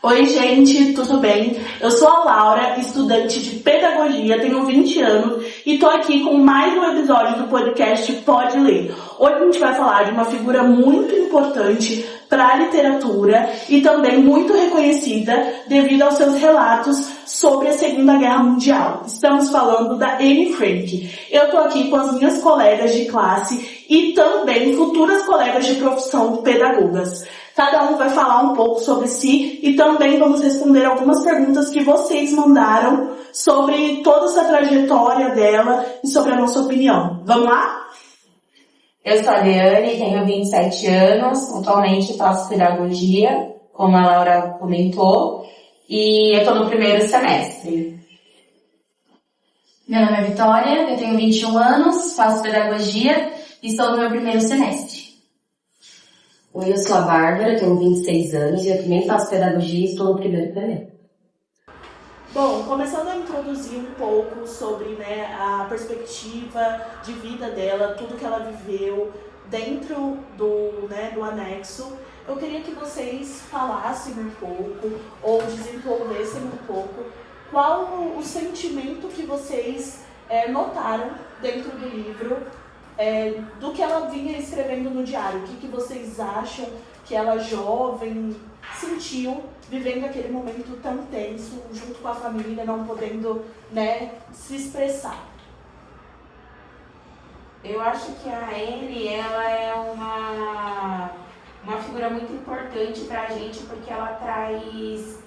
Oi, gente, tudo bem? Eu sou a Laura, estudante de pedagogia, tenho 20 anos e tô aqui com mais um episódio do podcast Pode Ler. Hoje a gente vai falar de uma figura muito importante para a literatura e também muito reconhecida devido aos seus relatos sobre a Segunda Guerra Mundial. Estamos falando da Anne Frank. Eu tô aqui com as minhas colegas de classe e também futuras colegas de profissão pedagogas. Cada um vai falar um pouco sobre si e também vamos responder algumas perguntas que vocês mandaram sobre toda essa trajetória dela e sobre a nossa opinião. Vamos lá? Eu sou a Liane, tenho 27 anos, atualmente faço pedagogia, como a Laura comentou, e eu estou no primeiro semestre. Meu nome é Vitória, eu tenho 21 anos, faço pedagogia e estou no meu primeiro semestre. Oi, eu sou a Bárbara, tenho 26 anos e eu também faço pedagogia e estou no primeiro semestre. Bom, começando a introduzir um pouco sobre a perspectiva de vida dela, tudo que ela viveu dentro do anexo, eu queria que vocês falassem um pouco ou desenvolvessem um pouco qual o sentimento que vocês notaram dentro do livro, do que ela vinha escrevendo no diário. O que vocês acham que ela jovem sentiu vivendo aquele momento tão tenso, junto com a família, não podendo se expressar? Eu acho que a Anne, ela é uma figura muito importante pra gente, porque ela traz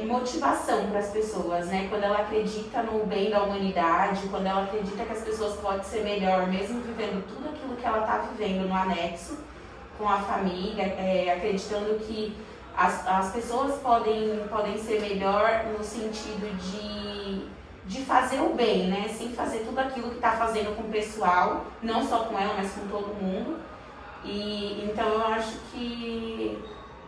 motivação para as pessoas, né? Quando ela acredita no bem da humanidade, quando ela acredita que as pessoas podem ser melhor, mesmo vivendo tudo aquilo que ela está vivendo no anexo, com a família, acreditando que as pessoas podem ser melhor no sentido de fazer o bem, né? Sem fazer tudo aquilo que está fazendo com o pessoal, não só com ela, mas com todo mundo. E então eu acho que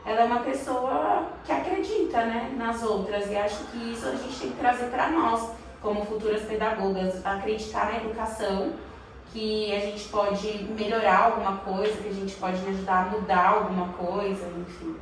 ela é uma pessoa que acredita, né, nas outras, e acho que isso a gente tem que trazer para nós, como futuras pedagogas, acreditar na educação, que a gente pode melhorar alguma coisa, que a gente pode ajudar a mudar alguma coisa, enfim.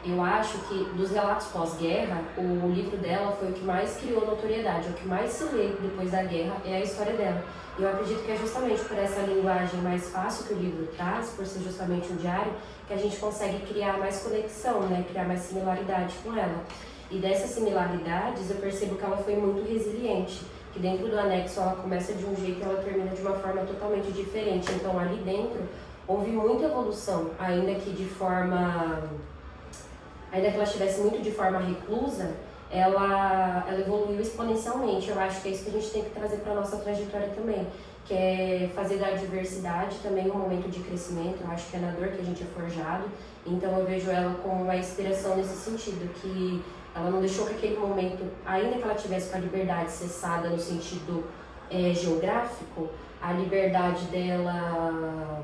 Eu acho que dos relatos pós-guerra, o livro dela foi o que mais criou notoriedade, o que mais se lê depois da guerra é a história dela. E eu acredito que é justamente por essa linguagem mais fácil que o livro traz, por ser justamente um diário, que a gente consegue criar mais conexão, né? Criar mais similaridade com ela. E dessas similaridades eu percebo que ela foi muito resiliente, que dentro do anexo ela começa de um jeito e ela termina de uma forma totalmente diferente. Então ali dentro houve muita evolução, ainda que ela estivesse muito de forma reclusa, ela evoluiu exponencialmente. Eu acho que é isso que a gente tem que trazer para a nossa trajetória também, que é fazer da adversidade também um momento de crescimento. Eu acho que é na dor que a gente é forjado, então eu vejo ela como uma inspiração nesse sentido, que ela não deixou que aquele momento, ainda que ela tivesse com a liberdade cessada no sentido geográfico, a liberdade dela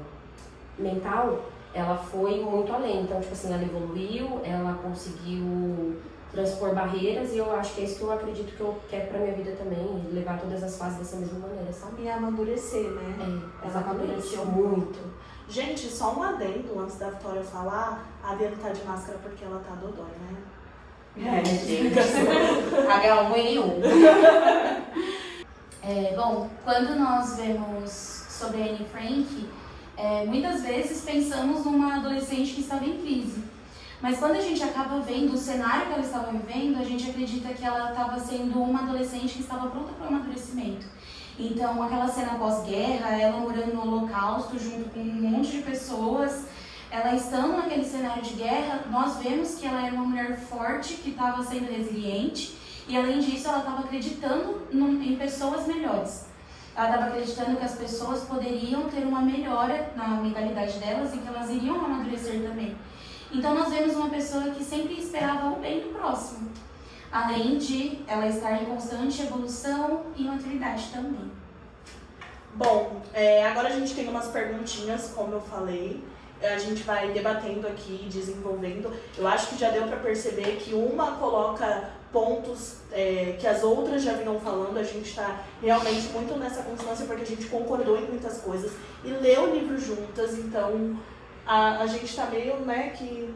mental, ela foi muito além. Então, tipo assim, ela evoluiu, ela conseguiu transpor barreiras, e eu acho que é isso que eu acredito que eu quero pra minha vida também, levar todas as fases dessa mesma maneira, sabe? E amadurecer, né? Ela amadureceu muito. Gente, só um adendo antes da Vitória falar, a Diana tá de máscara porque ela tá dodói, né? Gente. H1N1. Bom, quando nós vemos sobre a Anne Frank, muitas vezes pensamos numa adolescente que estava em crise. Mas quando a gente acaba vendo o cenário que ela estava vivendo, a gente acredita que ela estava sendo uma adolescente que estava pronta para o amadurecimento. Então, aquela cena pós-guerra, ela morando no Holocausto junto com um monte de pessoas, ela estando naquele cenário de guerra, nós vemos que ela era uma mulher forte, que estava sendo resiliente, e além disso, ela estava acreditando em pessoas melhores. Ela estava acreditando que as pessoas poderiam ter uma melhora na mentalidade delas e que elas iriam amadurecer também. Então nós vemos uma pessoa que sempre esperava o bem do próximo, além de ela estar em constante evolução e maturidade também. Bom, agora a gente tem umas perguntinhas, como eu falei. A gente vai debatendo aqui, desenvolvendo. Eu acho que já deu para perceber que uma coloca pontos que as outras já vinham falando. A gente está realmente muito nessa constância porque a gente concordou em muitas coisas e leu o livro juntas. Então, a gente tá meio, né, que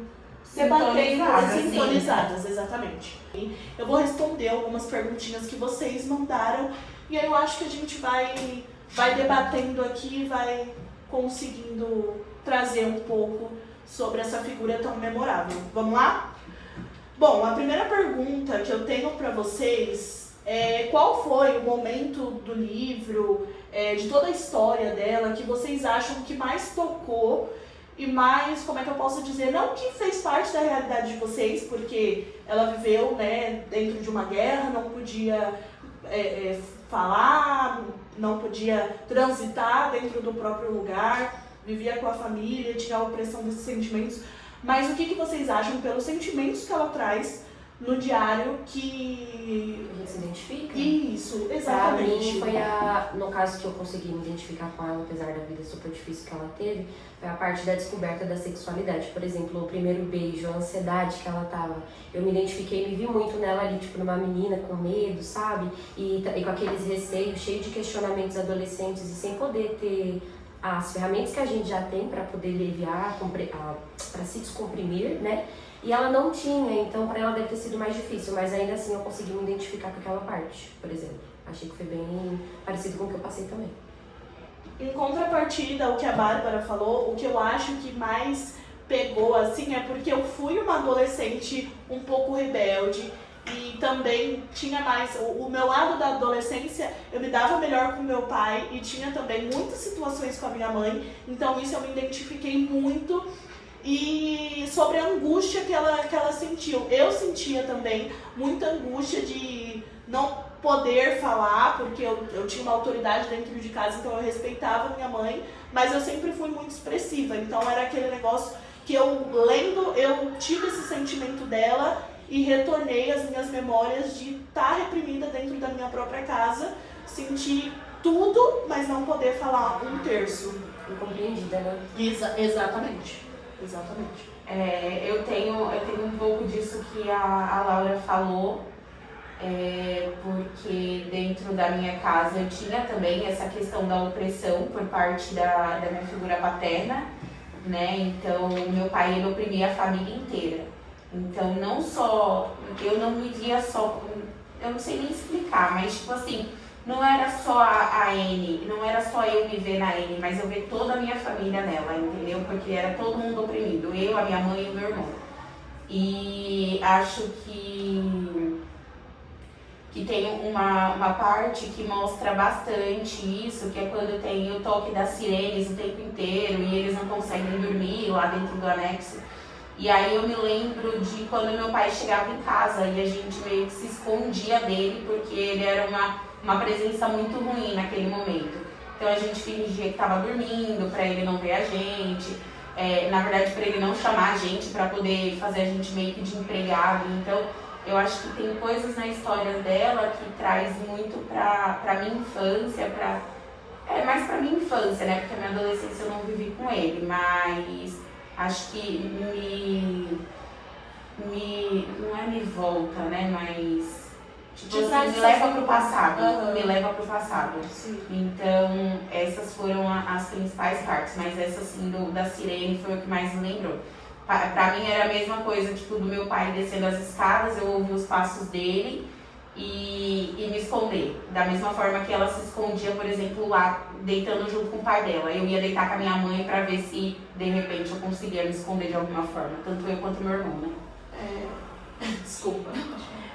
debatendo, sintonizadas, exatamente. Eu vou responder algumas perguntinhas que vocês mandaram e aí eu acho que a gente vai debatendo aqui, vai conseguindo trazer um pouco sobre essa figura tão memorável. Vamos lá? Bom, a primeira pergunta que eu tenho para vocês é qual foi o momento do livro, de toda a história dela, que vocês acham que mais tocou e mais, como é que eu posso dizer, não que fez parte da realidade de vocês, porque ela viveu, né, dentro de uma guerra, não podia falar, não podia transitar dentro do próprio lugar, vivia com a família, tinha a opressão desses sentimentos. Mas o que vocês acham pelos sentimentos que ela traz no diário que... A gente se identifica? Isso, exatamente. Pra mim foi no caso que eu consegui me identificar com ela, apesar da vida super difícil que ela teve, foi a parte da descoberta da sexualidade. Por exemplo, o primeiro beijo, a ansiedade que ela tava. Eu me identifiquei, me vi muito nela ali, tipo, numa menina com medo, sabe? E com aqueles receios, cheio de questionamentos adolescentes e sem poder ter as ferramentas que a gente já tem para poder aliviar, para se descomprimir, né? E ela não tinha, então para ela deve ter sido mais difícil, mas ainda assim eu consegui me identificar com aquela parte, por exemplo. Achei que foi bem parecido com o que eu passei também. Em contrapartida ao que a Bárbara falou, o que eu acho que mais pegou, assim, é porque eu fui uma adolescente um pouco rebelde e também tinha mais... O meu lado da adolescência, eu me dava melhor com meu pai e tinha também muitas situações com a minha mãe, então isso eu me identifiquei muito. E sobre a angústia que ela sentiu. Eu sentia também muita angústia de não poder falar, porque eu tinha uma autoridade dentro de casa, então eu respeitava minha mãe, mas eu sempre fui muito expressiva. Então era aquele negócio que eu lendo, eu tive esse sentimento dela e retornei às minhas memórias de estar reprimida dentro da minha própria casa, sentir tudo, mas não poder falar um terço. Incompreendida, né? Exatamente. Eu tenho um pouco disso que a Laura falou, porque dentro da minha casa eu tinha também essa questão da opressão por parte da minha figura paterna, né? Então, meu pai, ele oprimia a família inteira. Então, não só, eu não me via só, eu não sei nem explicar, mas tipo assim, não era só a Anne, não era só eu me ver na Anne, mas eu ver toda a minha família nela, entendeu? Porque era todo mundo oprimido, eu, a minha mãe e o meu irmão. E acho que tem uma parte que mostra bastante isso, que é quando tem o toque das sirenes o tempo inteiro e eles não conseguem dormir lá dentro do anexo. E aí eu me lembro de quando meu pai chegava em casa e a gente meio que se escondia dele, porque ele era uma presença muito ruim naquele momento. Então a gente fingia que estava dormindo, para ele não ver a gente, na verdade para ele não chamar a gente, para poder fazer a gente meio que de empregado. Então eu acho que tem coisas na história dela que traz muito pra minha infância, mais pra minha infância, né? Porque a minha adolescência eu não vivi com ele, mas acho que não é me volta, né? Mas tipo, assim, me leva pro passado. Uhum. Me leva pro passado. Sim. Então, essas foram as principais partes, mas essa assim da sirene foi o que mais me lembrou. Pra mim era a mesma coisa, tipo, do meu pai descendo as escadas, eu ouvi os passos dele e me esconder. Da mesma forma que ela se escondia, por exemplo, lá, deitando junto com o pai dela. Eu ia deitar com a minha mãe pra ver se, de repente, eu conseguia me esconder de alguma forma. Tanto eu quanto meu irmão, né? Desculpa.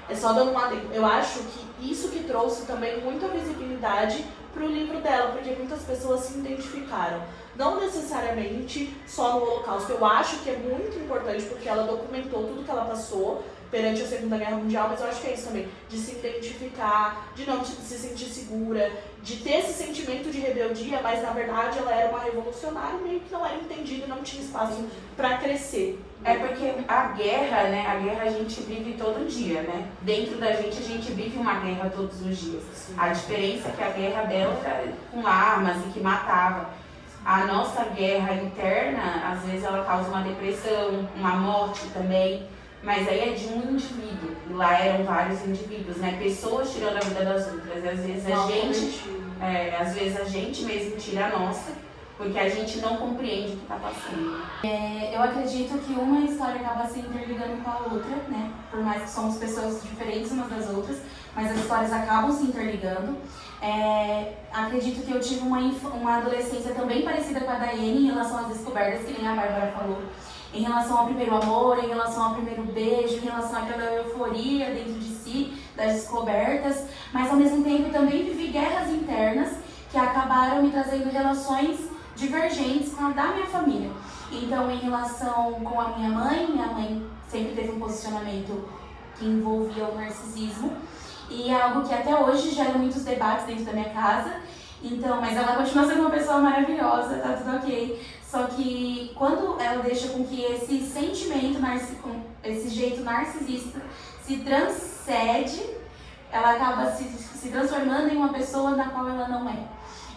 É só dando uma adendo. Eu acho que isso que trouxe também muita visibilidade pro livro dela, porque muitas pessoas se identificaram. Não necessariamente só no Holocausto. Eu acho que é muito importante porque ela documentou tudo que ela passou perante a Segunda Guerra Mundial, mas eu acho que é isso também, de se identificar, de não se sentir segura, de ter esse sentimento de rebeldia, mas na verdade ela era uma revolucionária e meio que não era entendida e não tinha espaço para crescer. É porque a guerra, né? A guerra a gente vive todo dia, né? Dentro da gente a gente vive uma guerra todos os dias. Sim. A diferença é que a guerra dela era com armas e que matava. A nossa guerra interna, às vezes ela causa uma depressão, uma morte também. Mas aí é de um indivíduo. E lá eram vários indivíduos, né? Pessoas tirando a vida das outras. E às vezes a gente mesmo tira a nossa. porque a gente não compreende o que está passando. Eu acredito que uma história acaba se interligando com a outra, né? Por mais que somos pessoas diferentes umas das outras, mas as histórias acabam se interligando. Acredito que eu tive uma adolescência também parecida com a Daiane em relação às descobertas, que nem a Bárbara falou. Em relação ao primeiro amor, em relação ao primeiro beijo, em relação àquela euforia dentro de si, das descobertas. Mas ao mesmo tempo também vivi guerras internas que acabaram me trazendo relações divergentes com a da minha família. Então, em relação com a minha mãe sempre teve um posicionamento que envolvia o narcisismo. E é algo que até hoje gera muitos debates dentro da minha casa. Então, mas ela continua sendo uma pessoa maravilhosa, tá tudo ok. Só que quando ela deixa com que esse sentimento, esse jeito narcisista se transcende, ela acaba se transformando em uma pessoa na qual ela não é.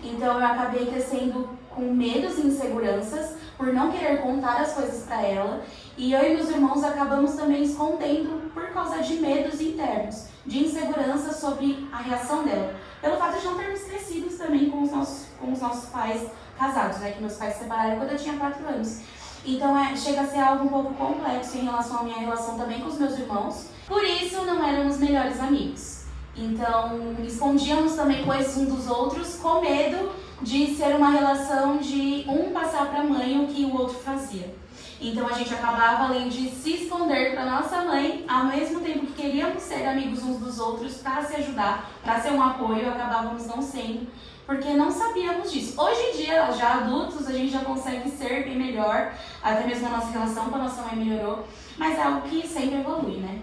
Então eu acabei crescendo com medos e inseguranças por não querer contar as coisas pra ela. E eu e meus irmãos acabamos também escondendo por causa de medos internos, de insegurança sobre a reação dela. Pelo fato de não termos crescido também com os nossos pais casados, né? Que meus pais se separaram quando eu tinha 4 anos. Então chega a ser algo um pouco complexo em relação à minha relação também com os meus irmãos. Por isso não éramos melhores amigos. Então escondíamos também coisas uns dos outros com medo de ser uma relação de um passar para a mãe o que o outro fazia. Então a gente acabava, além de se esconder para nossa mãe, ao mesmo tempo que queríamos ser amigos uns dos outros para se ajudar, para ser um apoio, acabávamos não sendo, porque não sabíamos disso. Hoje em dia, já adultos, a gente já consegue ser bem melhor, até mesmo a nossa relação com a nossa mãe melhorou, mas é algo que sempre evolui, né?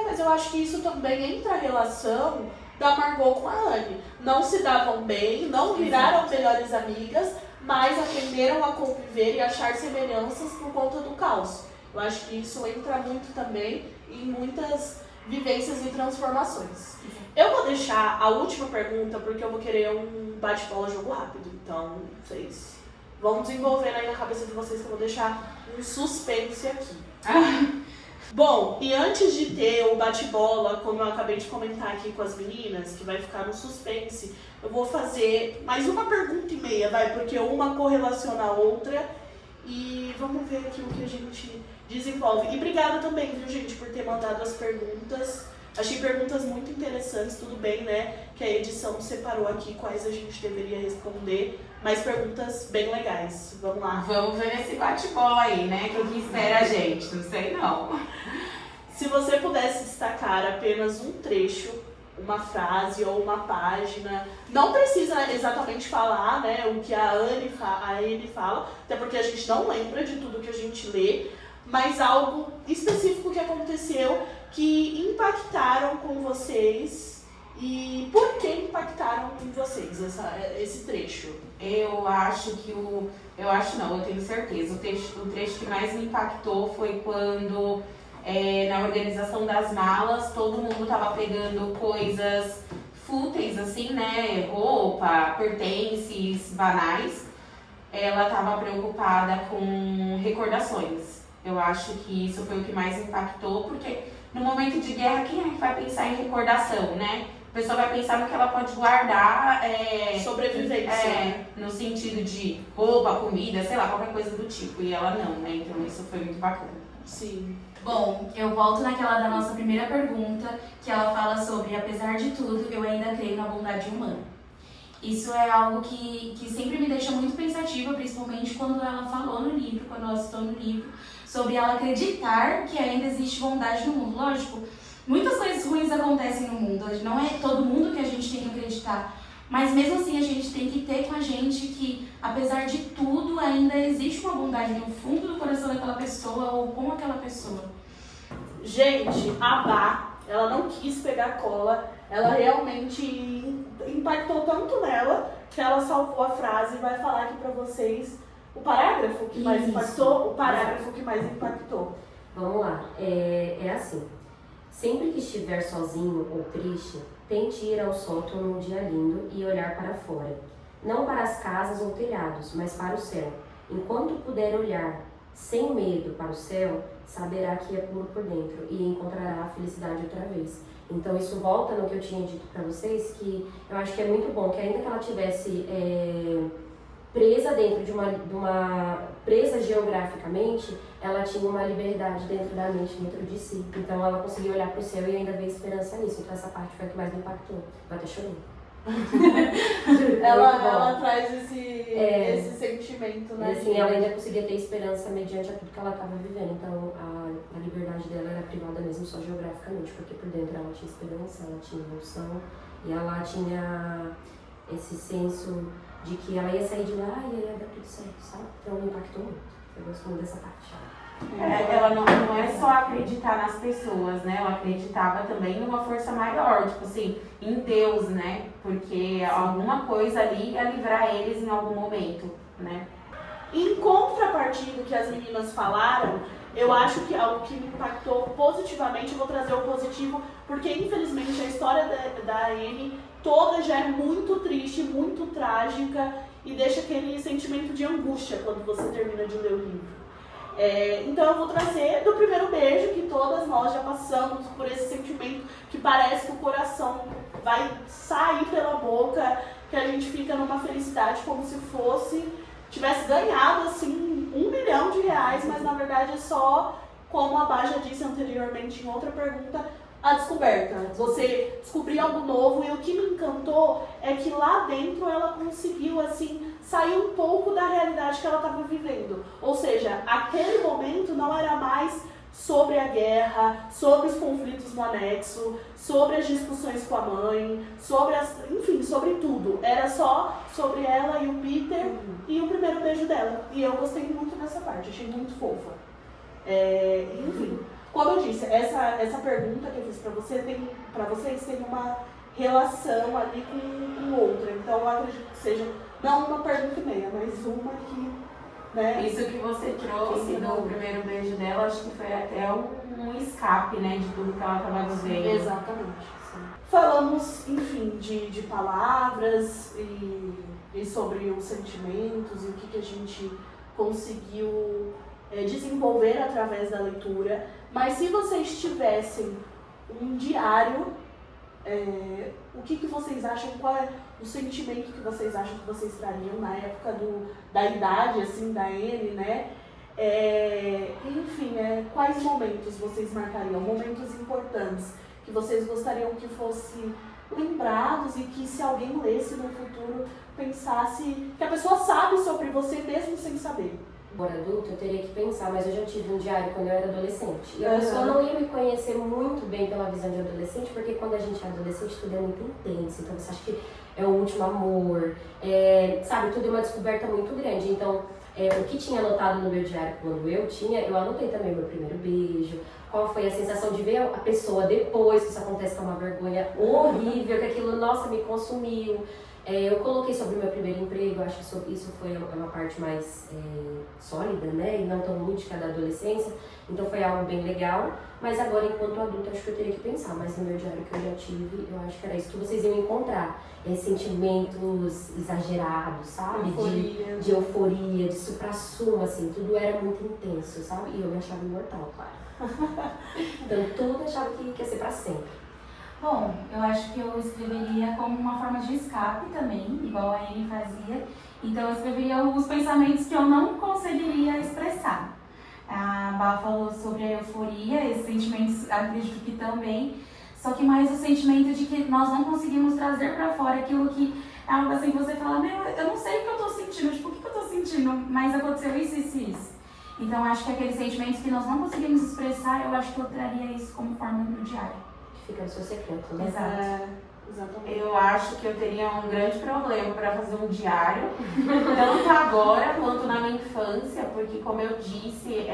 Mas eu acho que isso também entra a relação da Margot com a Anne. Não se davam bem, não viraram melhores amigas, mas aprenderam a conviver e achar semelhanças por conta do caos. Eu acho que isso entra muito também em muitas vivências e transformações. Eu vou deixar a última pergunta porque eu vou querer um bate-bola jogo rápido. Então, vocês vão desenvolvendo aí na cabeça de vocês que eu vou deixar um suspense aqui. Bom, e antes de ter o bate-bola, como eu acabei de comentar aqui com as meninas, que vai ficar no suspense, eu vou fazer mais uma pergunta e meia, porque uma correlaciona a outra e vamos ver aqui o que a gente desenvolve. E obrigada também, viu, gente, por ter mandado as perguntas. Achei perguntas muito interessantes, tudo bem, né, que a edição separou aqui quais a gente deveria responder, mas perguntas bem legais. Vamos lá. Vamos ver esse bate-bola aí, né, o que espera a gente, não sei não. Se você pudesse destacar apenas um trecho, uma frase ou uma página, não precisa exatamente falar, né, o que a Anne fala, até porque a gente não lembra de tudo que a gente lê, mas algo específico que aconteceu que impactaram com vocês e por que impactaram em vocês esse trecho? Eu tenho certeza. O trecho que mais me impactou foi quando, na organização das malas, todo mundo tava pegando coisas fúteis, assim, né? Roupa, pertences, banais. Ela tava preocupada com recordações. Eu acho que isso foi o que mais impactou, porque no momento de guerra, quem é que vai pensar em recordação, né? A pessoa vai pensar no que ela pode guardar. Sobrevivência. No sentido de roupa, comida, sei lá, qualquer coisa do tipo. E ela não, né? Então isso foi muito bacana. Sim. Bom, eu volto naquela da nossa primeira pergunta, que ela fala sobre, apesar de tudo, eu ainda creio na bondade humana. Isso é algo que sempre me deixa muito pensativa, principalmente quando ela falou no livro, quando ela citou no livro, sobre ela acreditar que ainda existe bondade no mundo. Lógico, muitas coisas ruins acontecem no mundo, não é todo mundo que a gente tem que acreditar, mas mesmo assim a gente tem que ter com a gente que, apesar de tudo, ainda existe uma bondade no fundo do coração daquela pessoa ou com aquela pessoa. Gente, a Bá, ela não quis pegar cola, ela realmente impactou tanto nela que ela salvou a frase e vai falar aqui pra vocês o parágrafo que mais impactou, Vamos lá, é assim. Sempre que estiver sozinho ou triste, tente ir ao sótão num dia lindo e olhar para fora. Não para as casas ou telhados, mas para o céu. Enquanto puder olhar sem medo para o céu, saberá que é puro por dentro e encontrará a felicidade outra vez. Então isso volta no que eu tinha dito para vocês, que eu acho que é muito bom, que ainda que ela tivesse presa dentro de uma presa geograficamente, ela tinha uma liberdade dentro da mente, dentro de si. Então ela conseguia olhar para o céu e ainda ver esperança nisso. Então essa parte foi a que mais me impactou. Eu até chorei. ela traz esse sentimento, né? E assim, ela ainda conseguia ter esperança mediante a tudo que ela estava vivendo. Então a liberdade dela era privada mesmo só geograficamente, porque por dentro ela tinha esperança, ela tinha evolução e ela tinha esse senso de que ela ia sair de lá e ia dar tudo certo, sabe? Então me impactou muito. Eu gosto muito dessa parte. Ela não é só acreditar nas pessoas, né? Ela acreditava também numa força maior, tipo assim, em Deus, né? Porque alguma coisa ali ia livrar eles em algum momento, né? Em contrapartida do que as meninas falaram, eu acho que algo que me impactou positivamente, eu vou trazer o positivo, porque infelizmente a história da Anne toda já é muito triste, muito trágica e deixa aquele sentimento de angústia quando você termina de ler o livro. Então eu vou trazer do primeiro beijo, que todas nós já passamos por esse sentimento que parece que o coração vai sair pela boca, que a gente fica numa felicidade como se tivesse ganhado assim R$1 milhão, mas na verdade é só, como a Bá já disse anteriormente em outra pergunta, a descoberta. Você descobrir algo novo, e o que me encantou é que lá dentro ela conseguiu assim sair um pouco da realidade que ela estava vivendo. Ou seja, aquele momento não era mais sobre a guerra, sobre os conflitos no anexo, sobre as discussões com a mãe, enfim, sobre tudo. Era só sobre ela e o Peter e o primeiro beijo dela. E eu gostei muito dessa parte, achei muito fofa. Enfim, como eu disse, essa pergunta que eu fiz para vocês tem uma relação ali com outra. Então eu acredito que seja não uma pergunta e meia, mas uma que, né? Isso que você trouxe no primeiro beijo dela, acho que foi até um escape, né, de tudo que ela estava vivendo. Exatamente. Sim. Falamos, enfim, de palavras e sobre os sentimentos e o que a gente conseguiu desenvolver através da leitura. Mas se vocês tivessem um diário, o que vocês acham, qual é o sentimento que vocês acham que vocês trariam na época da idade, assim, da Anne, né? Enfim, quais momentos vocês marcariam? Momentos importantes que vocês gostariam que fossem lembrados e que se alguém lesse no futuro, pensasse que a pessoa sabe sobre você mesmo sem saber. Agora adulto, eu teria que pensar, mas eu já tive um diário quando eu era adolescente. E a pessoa não ia me conhecer muito bem pela visão de adolescente, porque quando a gente é adolescente, tudo é muito intenso. Então você acha que é o último amor, sabe, tudo é uma descoberta muito grande. Então, o que tinha anotado no meu diário quando eu anotei também meu primeiro beijo, qual foi a sensação de ver a pessoa depois que isso acontece, que é uma vergonha horrível, que aquilo, nossa, me consumiu. Eu coloquei sobre o meu primeiro emprego, acho que isso foi uma parte mais sólida, né, e não tão lúdica da adolescência, então foi algo bem legal, mas agora enquanto adulta acho que eu teria que pensar, mas no meu diário que eu já tive, eu acho que era isso que vocês iam encontrar, sentimentos exagerados, sabe, de euforia, de supra-sumo, assim, tudo era muito intenso, sabe, e eu me achava imortal, claro. Então tudo eu achava que ia ser pra sempre. Bom, eu acho que eu escreveria como uma forma de escape também, igual a Anne fazia. Então eu escreveria os pensamentos que eu não conseguiria expressar. A Bá falou sobre a euforia, esses sentimentos acredito que também, só que mais o sentimento de que nós não conseguimos trazer pra fora aquilo que é algo assim que você fala, eu não sei o que eu tô sentindo, tipo, o que eu tô sentindo, mas aconteceu isso, isso e isso. Então acho que aqueles sentimentos que nós não conseguimos expressar, eu acho que eu traria isso como forma no diário. Fica no seu secreto, né? Exato. Exatamente. Eu acho que eu teria um grande problema para fazer um diário, tanto agora quanto na minha infância, porque como eu disse,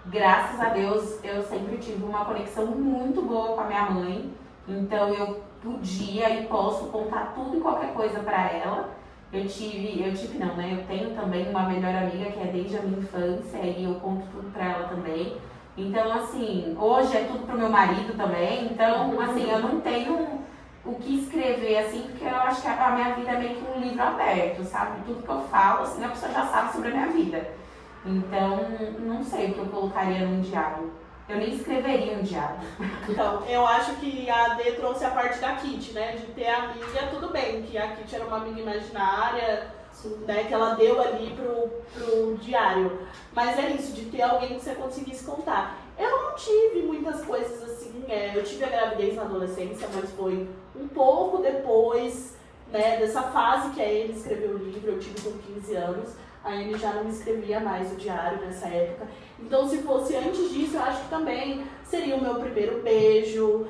graças a Deus eu sempre tive uma conexão muito boa com a minha mãe, então eu podia e posso contar tudo e qualquer coisa para ela. Eu tenho também uma melhor amiga que é desde a minha infância e eu conto tudo para ela também. Então, assim, hoje é tudo pro meu marido também, então, assim, eu não tenho o que escrever, assim, porque eu acho que a minha vida é meio que um livro aberto, sabe? Tudo que eu falo, assim, a pessoa já sabe sobre a minha vida. Então, não sei o que eu colocaria num diário. Eu nem escreveria um diário. Então, eu acho que a AD trouxe a parte da Kitty, né? De ter amiga, tudo bem, que a Kitty era uma amiga imaginária, né, que ela deu ali pro diário. Mas é isso, de ter alguém que você conseguisse contar. Eu não tive muitas coisas assim, eu tive a gravidez na adolescência, mas foi um pouco depois, né, dessa fase que a Anne escreveu o livro, eu tive com 15 anos. A Anne já não escrevia mais o diário nessa época. Então, se fosse antes disso, eu acho que também seria o meu primeiro beijo,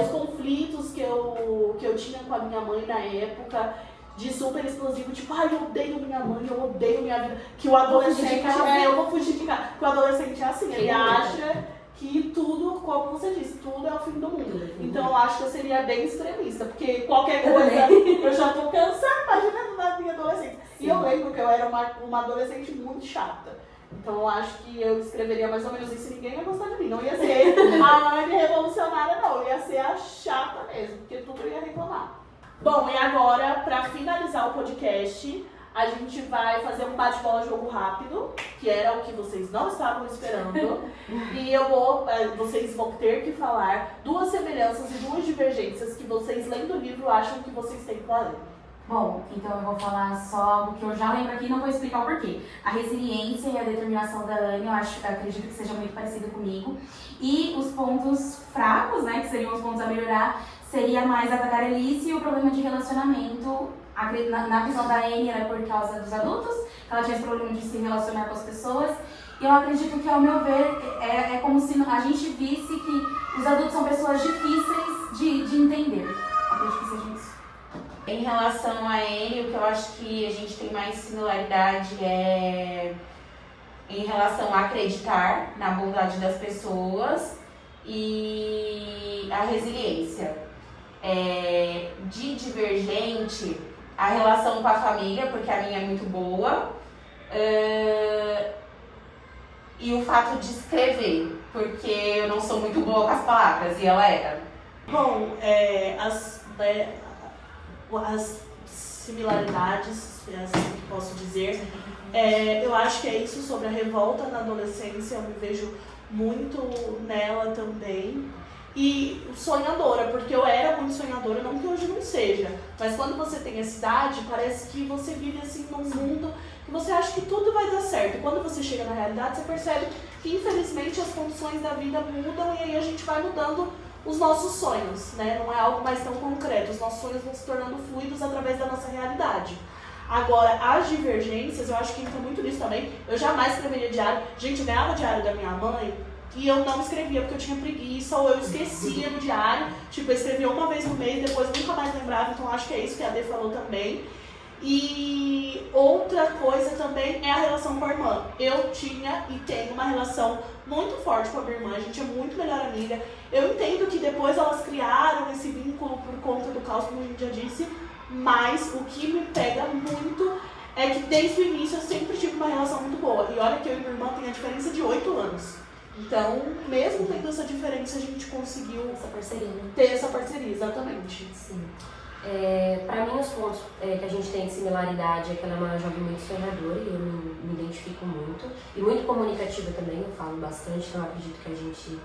os conflitos que eu tinha com a minha mãe na época, de super explosivo, tipo, ai, eu odeio minha mãe, eu odeio minha vida. Que o adolescente, eu vou fugir de casa. Que o adolescente é assim, ele acha que tudo, como você disse, tudo é o fim do mundo. Então eu acho que eu seria bem extremista, porque qualquer coisa, eu já tô cansada, imagina na minha adolescência. E eu lembro que eu era uma adolescente muito chata. Então eu acho que eu escreveria mais ou menos isso e ninguém ia gostar de mim. Não ia ser a Anne revolucionária, não. Ia ser a chata mesmo, porque tudo ia reclamar. Bom, e agora, pra finalizar o podcast, a gente vai fazer um bate-bola jogo rápido, que era o que vocês não estavam esperando. E vocês vão ter que falar 2 semelhanças e 2 divergências que vocês, lendo o livro, acham que vocês têm com a Anne. Bom, então eu vou falar só algo que eu já lembro aqui e não vou explicar o porquê. A resiliência e a determinação da Anne, eu acredito que seja muito parecida comigo. E os pontos fracos, né, que seriam os pontos a melhorar, seria mais a tagarelice e o problema de relacionamento. Na visão da Anne era por causa dos adultos, ela tinha esse problema de se relacionar com as pessoas. E eu acredito que, ao meu ver, é como se a gente visse que os adultos são pessoas difíceis de entender. Eu acredito que seja isso. Em relação a Anne, o que eu acho que a gente tem mais similaridade é em relação a acreditar na bondade das pessoas e a resiliência. De divergente, a relação com a família, porque a minha é muito boa, e o fato de escrever, porque eu não sou muito boa com as palavras e ela era. Bom, as similaridades, assim que posso dizer, eu acho que é isso sobre a revolta na adolescência, eu me vejo muito nela também. E sonhadora, porque eu era muito sonhadora, não que hoje não seja, mas quando você tem essa idade, parece que você vive assim num mundo que você acha que tudo vai dar certo. E quando você chega na realidade, você percebe que infelizmente as condições da vida mudam e aí a gente vai mudando os nossos sonhos, né? Não é algo mais tão concreto, os nossos sonhos vão se tornando fluidos através da nossa realidade. Agora, as divergências, eu acho que entra muito nisso também. Eu jamais escreveria diário. Gente, eu ganhava diário da minha mãe e eu não escrevia porque eu tinha preguiça ou eu esquecia do diário. Tipo, eu escrevia uma vez no mês, depois nunca mais lembrava. Então, acho que é isso que a Dê falou também. E outra coisa também é a relação com a irmã. Eu tinha e tenho uma relação muito forte com a minha irmã, a gente é muito melhor amiga. Eu entendo que depois elas criaram esse vínculo por conta do caos, como a gente já disse, mas o que me pega muito é que desde o início eu sempre tive uma relação muito boa. E olha que eu e minha irmã tem a diferença de 8 anos. Então, mesmo tendo essa diferença, a gente conseguiu ter essa parceria, exatamente. Sim. Para mim, os pontos que a gente tem de similaridade é que ela é uma jovem muito sonhadora e eu me identifico muito. E muito comunicativa também, eu falo bastante, então eu acredito que a gente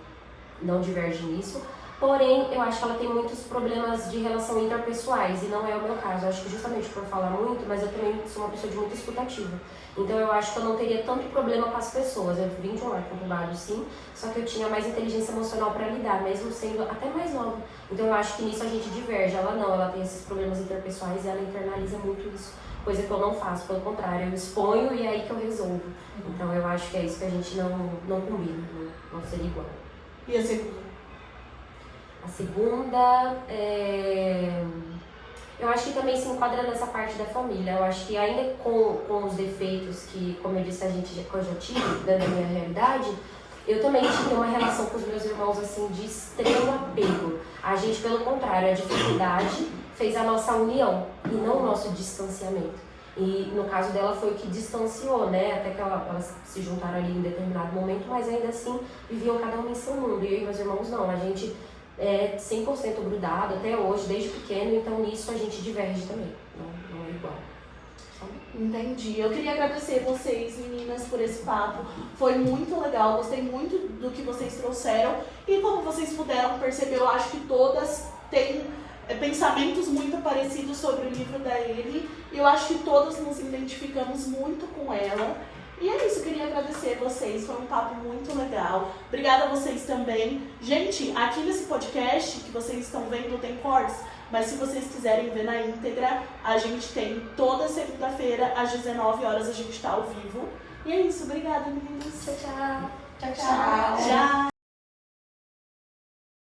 não diverge nisso. Porém, eu acho que ela tem muitos problemas de relação interpessoais e não é o meu caso. Eu acho que justamente por falar muito, mas eu também sou uma pessoa de muito escutativa. Então eu acho que eu não teria tanto problema com as pessoas. Eu vim de um lar conturbado, sim, só que eu tinha mais inteligência emocional para lidar, mesmo sendo até mais nova. Então eu acho que nisso a gente diverge. Ela não, ela tem esses problemas interpessoais e ela internaliza muito isso. Coisa que eu não faço, pelo contrário, eu exponho e é aí que eu resolvo. Então eu acho que é isso que a gente não combina, não seria igual. E a segunda? A segunda, eu acho que também se enquadra nessa parte da família. Eu acho que ainda com os defeitos que, como eu disse, que eu já tive da minha realidade, eu também tinha uma relação com os meus irmãos assim de extremo apego. A gente, pelo contrário, a dificuldade fez a nossa união e não o nosso distanciamento. E no caso dela foi o que distanciou, né? Até que elas se juntaram ali em determinado momento, mas ainda assim viviam cada um em seu mundo. E eu e meus irmãos não, a gente é 100% grudado até hoje, desde pequeno, então nisso a gente diverge também, não é igual. Entendi. Eu queria agradecer vocês, meninas, por esse papo. Foi muito legal, gostei muito do que vocês trouxeram. E como vocês puderam perceber, eu acho que todas têm pensamentos muito parecidos sobre o livro da Amy. E eu acho que todas nos identificamos muito com ela. E é isso, eu queria agradecer vocês, foi um papo muito legal. Obrigada a vocês também. Gente, aqui nesse podcast que vocês estão vendo tem cortes, mas se vocês quiserem ver na íntegra, a gente tem toda segunda-feira às 19 horas a gente está ao vivo. E é isso, obrigada meninas. Tchau, tchau. Tchau, tchau. Tchau.